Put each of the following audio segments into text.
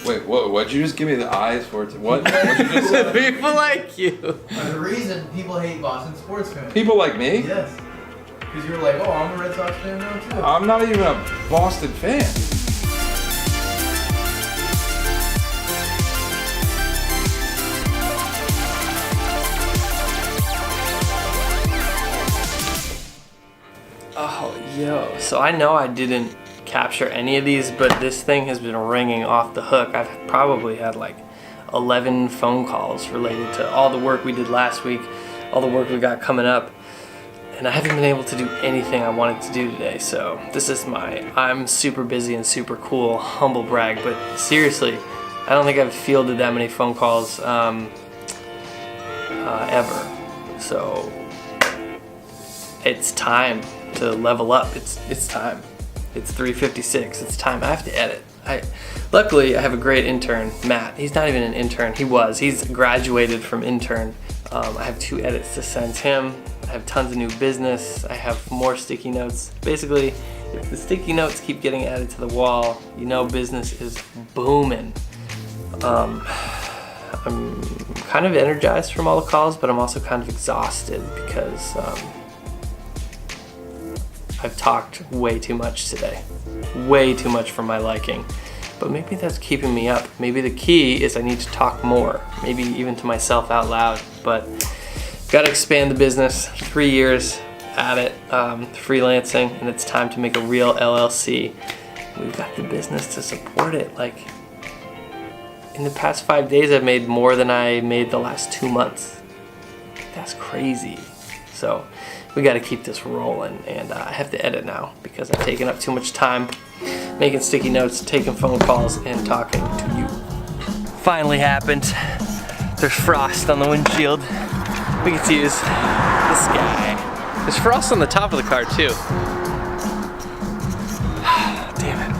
Wait, what'd you just give me the eyes for? What? What'd you just say? People like you. The reason people hate Boston sports fans. People like me? Yes. Because you're like, oh, I'm a Red Sox fan now too. I'm not even a Boston fan. Oh, yo. So I know I didn't capture any of these, but this thing has been ringing off the hook. I've probably had like 11 phone calls related to all the work we did last week, all the work we got coming up, and I haven't been able to do anything I wanted to do today. So this is I'm super busy and super cool humble brag, but seriously, I don't think I've fielded that many phone calls ever. So it's time to level up. It's time. It's 3:56. It's time. I have to edit. Luckily, I have a great intern, Matt. He's not even an intern. He's graduated from intern. I have 2 edits to send him. I have tons of new business. I have more sticky notes. Basically, if the sticky notes keep getting added to the wall, you know business is booming. I'm kind of energized from all the calls, but I'm also kind of exhausted because I've talked way too much today. Way too much for my liking. But maybe that's keeping me up. Maybe the key is I need to talk more. Maybe even to myself out loud. But gotta expand the business. 3 years at it, freelancing, and it's time to make a real LLC. We've got the business to support it. Like, in the past 5 days, I've made more than I made the last 2 months. That's crazy. So we got to keep this rolling, and I have to edit now because I've taken up too much time making sticky notes, taking phone calls, and talking to you. Finally happened. There's frost on the windshield. We get to use the sky. There's frost on the top of the car too. Damn it.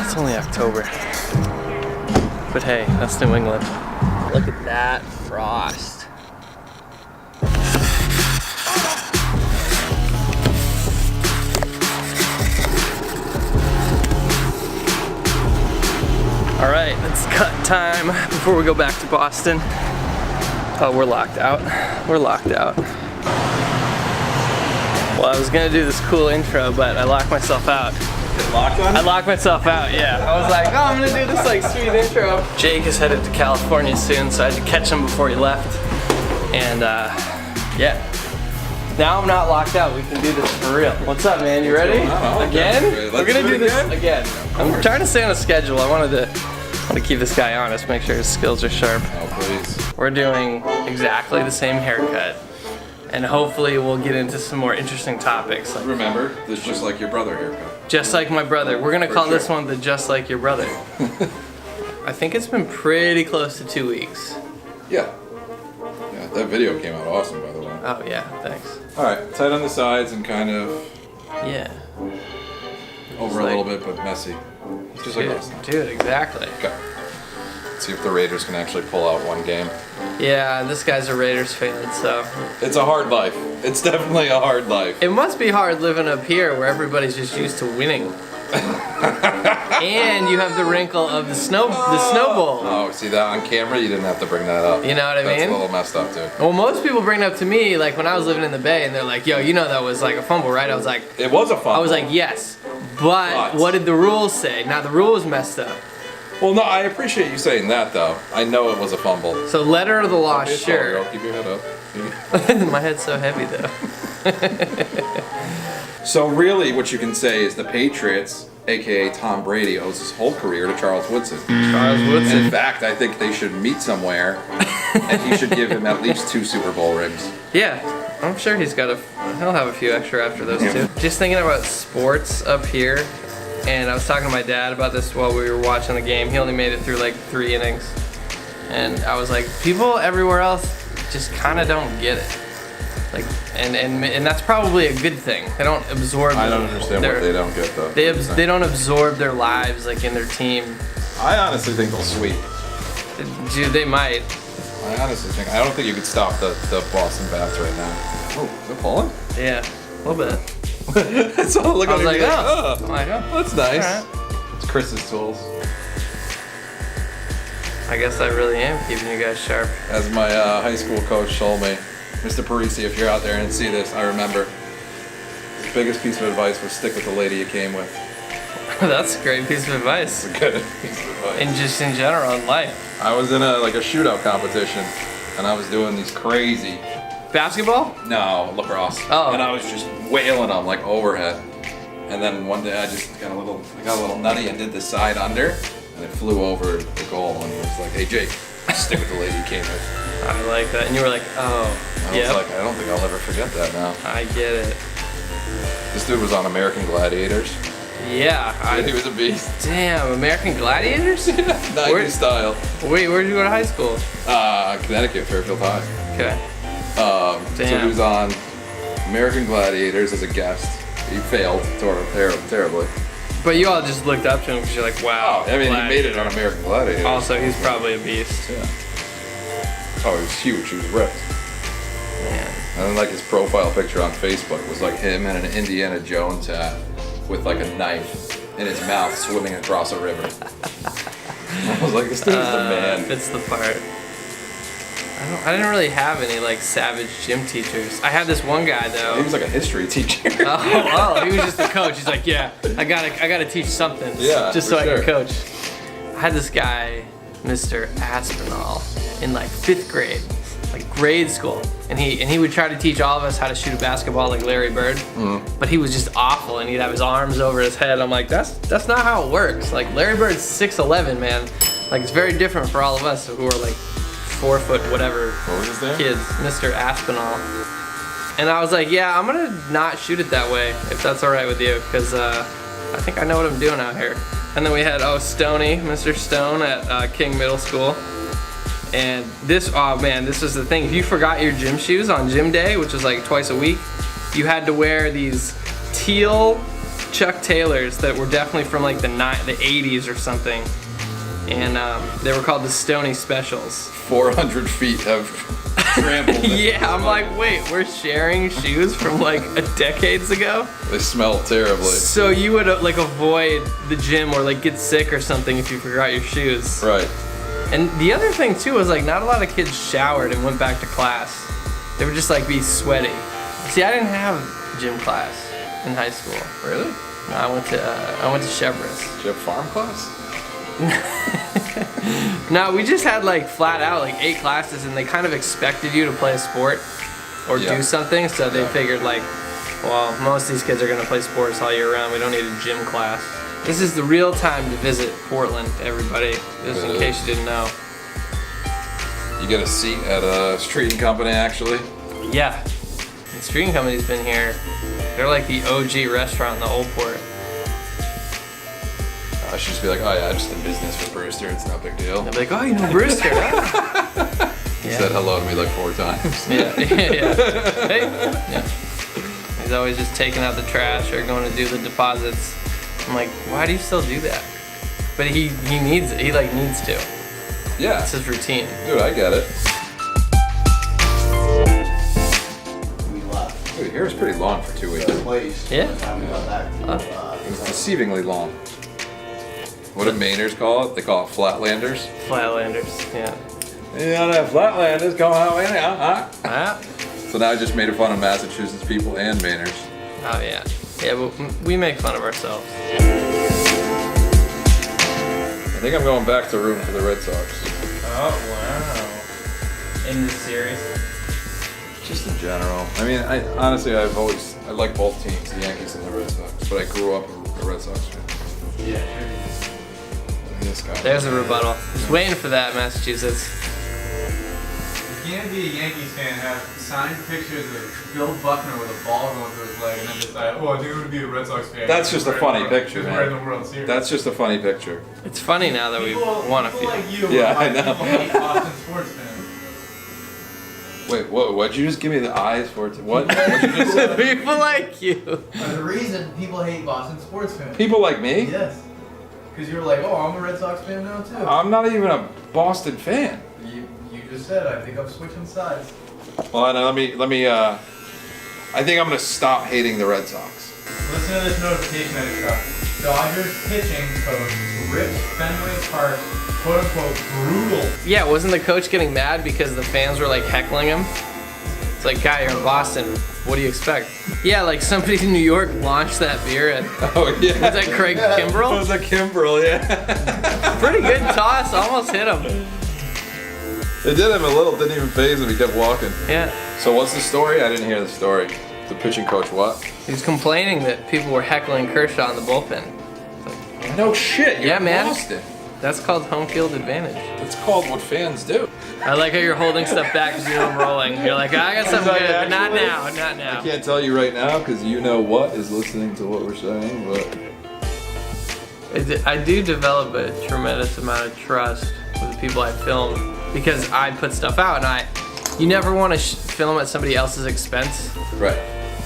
It's only October. But hey, that's New England. Look at that frost. All right, it's cut time before we go back to Boston. Oh, we're locked out. We're locked out. Well, I was gonna do this cool intro, but I locked myself out. Locked on? I locked myself out, yeah. I was like, oh, I'm gonna do this like sweet intro. Jake is headed to California soon, so I had to catch him before he left. And yeah. Now I'm not locked out. We can do this for real. What's up, man? You ready? Again? We're gonna do this again. I'm trying to stay on a schedule. I want to keep this guy honest, make sure his skills are sharp. Oh, please. We're doing exactly the same haircut, and hopefully we'll get into some more interesting topics. Like, Remember, this is just like your brother haircut. just like my brother. We're gonna call this one the Just Like Your Brother. I think it's been pretty close to 2 weeks. Yeah. Yeah, that video came out awesome, by the way. Oh yeah, thanks. All right, tight on the sides and kind of Yeah. over a little bit, but messy. Just like us. Dude, exactly. Okay. Let's see if the Raiders can actually pull out one game. Yeah, this guy's a Raiders fan, so. It's a hard life. It's definitely a hard life. It must be hard living up here where everybody's just used to winning. And you have the wrinkle of the snowball. Oh, see that on camera? You didn't have to bring that up. You know what I mean? That's a little messed up, too. Well, most people bring it up to me, like when I was living in the Bay, and they're like, yo, you know that was like a fumble, right? I was like, It was a fumble. I was like, yes. But what did the rules say? Now the rules messed up. Well, no, I appreciate you saying that, though. I know it was a fumble. So letter of the law, Okay, sure. Girl, keep your head up. My head's so heavy though. So really, what you can say is the Patriots, aka Tom Brady, owes his whole career to Charles Woodson. Charles Woodson. In fact, I think they should meet somewhere, and he should give him at least 2 Super Bowl rings. Yeah, I'm sure he'll have a few extra after those two. Just thinking about sports up here, and I was talking to my dad about this while we were watching the game. He only made it through like 3 innings. And I was like, people everywhere else just kind of don't get it. Like, and that's probably a good thing. They don't absorb. I don't understand what they don't get though. They don't absorb their lives like in their team. I honestly think they'll sweep. Dude, they might. I honestly think. I don't think you could stop the Boston Bats right now. Oh, is it pulling? Yeah, a little bit. So look I was at like, it. oh. I'm like, oh. That's nice. All right. It's Chris's tools. I guess I really am keeping you guys sharp. As my high school coach told me, Mr. Parisi, if you're out there and see this, I remember his biggest piece of advice was stick with the lady you came with. That's a great piece of advice. It's a good piece of advice. And just in general in life. I was in a shootout competition, and I was doing these crazy. Basketball? No, lacrosse. Oh. And I was just wailing them like overhead. And then one day I just got a little nutty and did the side under, and it flew over the goal. And it was like, hey Jake, stick with the lady you came with. I like that. And you were like, oh, I was like, I don't think I'll ever forget that now. I get it. This dude was on American Gladiators. Yeah. He was a beast. Damn, American Gladiators? 90s style. Wait, where'd you go to high school? Connecticut, Fairfield High. Okay. So he was on American Gladiators as a guest. He failed terribly. But you all just looked up to him because you're like, wow. I mean, he made it on American Gladiators. Also, he's probably a beast. Yeah. Oh, he was huge. He was ripped. Man. And then like his profile picture on Facebook was like him and an Indiana Jones hat with like a knife in his mouth swimming across a river. I was like, this dude's the man. Fits the part. I didn't really have any like savage gym teachers. I had this one guy though. He was like a history teacher. Oh, he was just a coach. He's like, yeah, I gotta teach something, just so I can coach. I had this guy, Mr. Aspinall, in like 5th grade, like grade school, and he would try to teach all of us how to shoot a basketball like Larry Bird, but he was just awful, and he'd have his arms over his head. I'm like, that's not how it works. Like Larry Bird's 6'11", man. Like it's very different for all of us who are like 4 foot whatever What was his name? kids, Mr. Aspinall. And I was like, yeah, I'm gonna not shoot it that way if that's all right with you, because I think I know what I'm doing out here. And then we had Stoney, Mr. Stone at King Middle School. And this was the thing. If you forgot your gym shoes on gym day, which was like twice a week, you had to wear these teal Chuck Taylors that were definitely from like the 80s or something. And they were called the Stoney Specials. 400 feet of trampled. Yeah, I'm like, wait, we're sharing shoes from like decades ago? They smell terribly. So you would like avoid the gym or like get sick or something if you forgot your shoes. Right. And the other thing too was like not a lot of kids showered and went back to class. They would just like be sweaty. See, I didn't have gym class in high school. Really? No, I went to Chevrolet. Did you have farm class? No, we just had like flat out like 8 classes, and they kind of expected you to play a sport or do something, so they figured like, well, most of these kids are gonna play sports all year round. We don't need a gym class. This is the real time to visit Portland, everybody, just in case you didn't know. You get a seat at a Street and Company, actually. Yeah, the Street and Company's been here. They're like the OG restaurant in the Old Port. I should just be like, oh yeah, I'm just in business for Brewster. It's no big deal. They'll be like, oh, you know Brewster, huh? He said hello to me like 4 times. Yeah. Hey. Yeah. He's always just taking out the trash or going to do the deposits. I'm like, why do you still do that? But he needs it. He like needs to. Yeah. It's his routine. Dude, I get it. We left. Dude, your hair's pretty long for 2 weeks. The place. Yeah. Time we got back. It's deceivingly long. What do Mainers call it? They call it Flatlanders. Flatlanders, yeah. You know that Flatlanders come out anyhow, huh? Ah. So now I just made fun of Massachusetts people and Mainers. Oh yeah. Yeah, but we make fun of ourselves. I think I'm going back to rooting for the Red Sox. Oh wow. In this series. Just in general. I mean, I like both teams, the Yankees and the Red Sox, but I grew up a Red Sox fan. Yeah. This guy. There's a rebuttal. Just waiting for that, Massachusetts. You can't be a Yankees fan, have signed pictures of Bill Buckner with a ball going through his leg, and then decide, oh, I think I'm going to be a Red Sox fan. That's just a funny picture, We're in man. the World Series. That's just a funny picture. It's funny now that we won a few. People like you Yeah, I know. people hate Boston sports fans. Wait, what'd you just give me the eyes for? What'd you just say? People like you. The reason people hate Boston sports fans. People like me? Yes. Because you're like, oh, I'm a Red Sox fan now too. I'm not even a Boston fan. You just said, I think I'm switching sides. Well, let me. I think I'm gonna stop hating the Red Sox. Listen to this notification I just got. Dodgers pitching coach ripped Fenway Park, quote unquote, brutal. Yeah, wasn't the coach getting mad because the fans were like heckling him? It's like, guy, you're in Boston. What do you expect? Yeah, like somebody in New York launched that beer at. Oh yeah. Was that Craig Kimbrell? It was a Kimbrell, yeah. Pretty good toss, almost hit him. It did him a little, didn't even phase him, he kept walking. Yeah. So what's the story? I didn't hear the story. The pitching coach what? He was complaining that people were heckling Kershaw in the bullpen. No shit, you're Yeah, in man. Boston. That's called home field advantage. That's called what fans do. I like how you're holding stuff back because you know I'm rolling. You're like, I got something good, but not Actually, now, not now. I can't tell you right now because you know what is listening to what we're saying, but I do develop a tremendous amount of trust with the people I film because I put stuff out and you never want to film at somebody else's expense. right.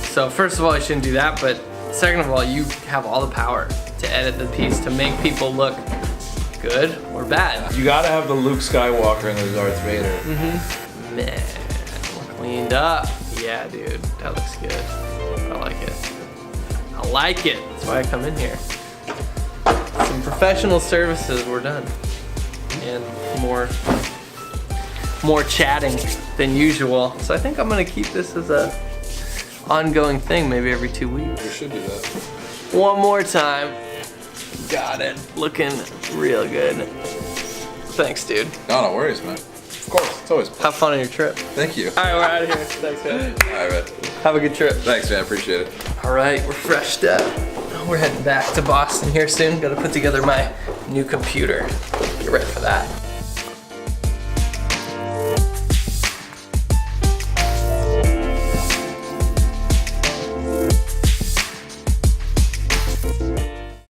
So first of all, you shouldn't do that, but second of all, you have all the power to edit the piece to make people look good or bad. You gotta have the Luke Skywalker and the Darth Vader. Man, cleaned up. Yeah, dude, that looks good. I like it. I like it. That's why I come in here. Some professional services were done, and more chatting than usual. So I think I'm gonna keep this as a ongoing thing, maybe every 2 weeks. We should do that. One more time. Got it. Looking real good. Thanks, dude. No worries, man. Of course, it's always fun. Have fun on your trip. Thank you. All right, we're out of here. Thanks, man. All right, man. Have a good trip. Thanks, man. Appreciate it. All right, we're freshed up. We're heading back to Boston here soon. Got to put together my new computer. Get ready for that.